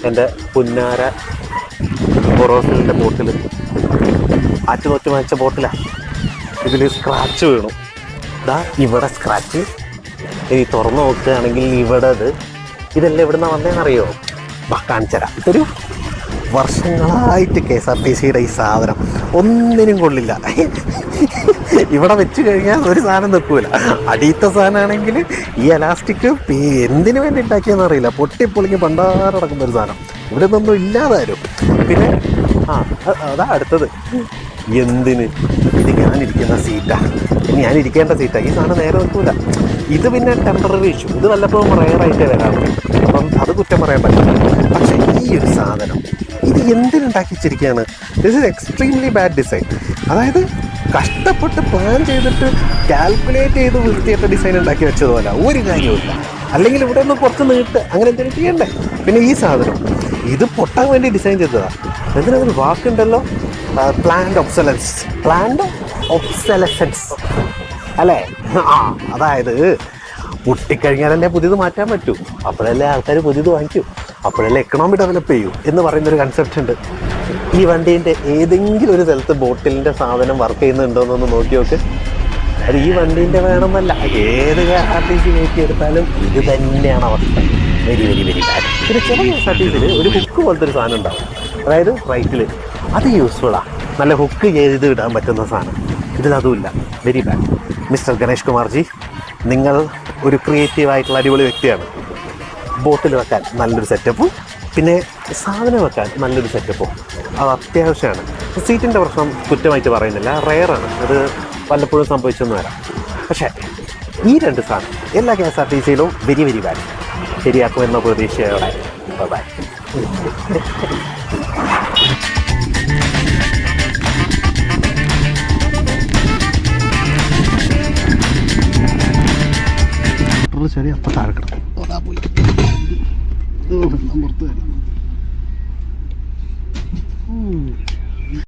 എൻ്റെ പുന്നാര ബൊറോസിലിൻ്റെ ബോട്ടിൽ ആറ്റുനോറ്റ് വാങ്ങിച്ച ബോട്ടിലാണ്. ഇതിൽ സ്ക്രാച്ച് വീണു. ഇതാ ഇവിടെ സ്ക്രാച്ച്. ഇനി തുറന്നു നോക്കുകയാണെങ്കിൽ ഇവിടെ ഇതെല്ലാം എവിടെ നിന്നാണ് വന്നതെന്നറിയോ? കാണിച്ചുതരാം. ഇതൊരു വർഷങ്ങളായിട്ട് KSRTCയുടെ ഈ സാധനം ഒന്നിനും കൊള്ളില്ല. ഇവിടെ വെച്ച് കഴിഞ്ഞാൽ ഒരു സാധനം നിൽക്കൂല. അടിയത്തെ സാധനമാണെങ്കിൽ ഈ എലാസ്റ്റിക് എന്തിനു വേണ്ടി ഉണ്ടാക്കിയെന്ന് അറിയില്ല, പൊട്ടിപ്പൊളിഞ്ഞ് പണ്ടാറടക്കുന്ന ഒരു സാധനം. ഇവിടെ നിന്നൊന്നും ഇല്ലാതാരും. പിന്നെ അതാ അടുത്തത്. എന്തിന്? ഇത് ഞാനിരിക്കുന്ന സീറ്റാണ്, ഞാനിരിക്കേണ്ട സീറ്റാണ്. ഈ സാധനം നേരെ നിൽക്കൂല. ഇത് പിന്നെ ടെമ്പററി ഇഷ്യൂ. ഇത് വല്ലപ്പോഴും റെയറായിട്ടേ വരാറുള്ളൂ. അപ്പം അത് കുറ്റം പറയാൻ പറ്റില്ല. പക്ഷേ ഈ ഒരു സാധനം ഇത് എന്തിനുണ്ടാക്കി വെച്ചിരിക്കുകയാണ്? This is extremely bad design. അതായത് കഷ്ടപ്പെട്ട് പ്ലാൻ ചെയ്തിട്ട് കാൽക്കുലേറ്റ് ചെയ്ത് വൃത്തിയായിട്ട് ഡിസൈൻ ഉണ്ടാക്കി വെച്ചതുപോലെ ഒരു കാര്യമില്ല. അല്ലെങ്കിൽ ഇവിടെ ഒന്ന് കുറച്ച് നീട്ട് അങ്ങനെ എന്തെങ്കിലും ചെയ്യണ്ടേ? പിന്നെ ഈ സാധനം ഇത് പൊട്ടാൻ വേണ്ടി ഡിസൈൻ ചെയ്തതാണ്. എന്തിനൊരു വാക്കുണ്ടല്ലോ, പ്ലാൻഡ് ഒബ്സലസൻസ് അല്ലേ? അതായത് പൊട്ടിക്കഴിഞ്ഞാലല്ലേ പുതിയത് മാറ്റാൻ പറ്റൂ, അപ്പോഴല്ലേ ആൾക്കാർ പുതിയത് വാങ്ങിക്കൂ, അപ്പോഴല്ലേ എക്കണോമി ഡെവലപ്പ് ചെയ്യൂ എന്ന് പറയുന്നൊരു കൺസെപ്റ്റ് ഉണ്ട്. ഈ വണ്ടീൻ്റെ ഏതെങ്കിലും ഒരു സ്ഥലത്ത് ബോട്ടിലിൻ്റെ സാധനം വർക്ക് ചെയ്യുന്നുണ്ടോയെന്നൊന്ന് നോക്കി നോക്ക്. അത് ഈ വണ്ടീൻ്റെ വേണമെന്നല്ല, ഏത് KSRTC കയറ്റി എടുത്താലും ഇത് തന്നെയാണ് അവസ്ഥ. Very very very bad. പിന്നെ ചില KSRTCയിൽ ഒരു ഹുക്ക് പോലത്തെ ഒരു സാധനം ഉണ്ടാവും, അതായത് റൈറ്റിൽ. അത് യൂസ്ഫുള്ളാണ്, നല്ല ഹുക്ക് ചെയ്ത് ഇടാൻ പറ്റുന്ന സാധനം. ഇതിലതുമില്ല. Very bad. Mister Ganesh Kumarji, നിങ്ങൾ ഒരു ക്രിയേറ്റീവായിട്ടുള്ള അടിപൊളി വ്യക്തിയാണ്. ബോട്ടിൽ വെക്കാൻ നല്ലൊരു സെറ്റപ്പും പിന്നെ സാധനം വെക്കാൻ നല്ലൊരു സെറ്റപ്പും അത് അത്യാവശ്യമാണ്. സീറ്റിൻ്റെ പ്രശ്നം കുറ്റമായിട്ട് പറയുന്നില്ല, റെയറാണ്, അത് വല്ലപ്പോഴും സംഭവിച്ചെന്ന് വരാം. പക്ഷേ ഈ രണ്ട് സാധനം എല്ലാ KSRTCയിലും വെരി വെരി ബാഡ്. ശരിയാക്കുമെന്ന പ്രതീക്ഷയോടെ ബൈ. ചെറിയ അപ്പം താഴെ കിടക്കും. പോയി പുറത്ത്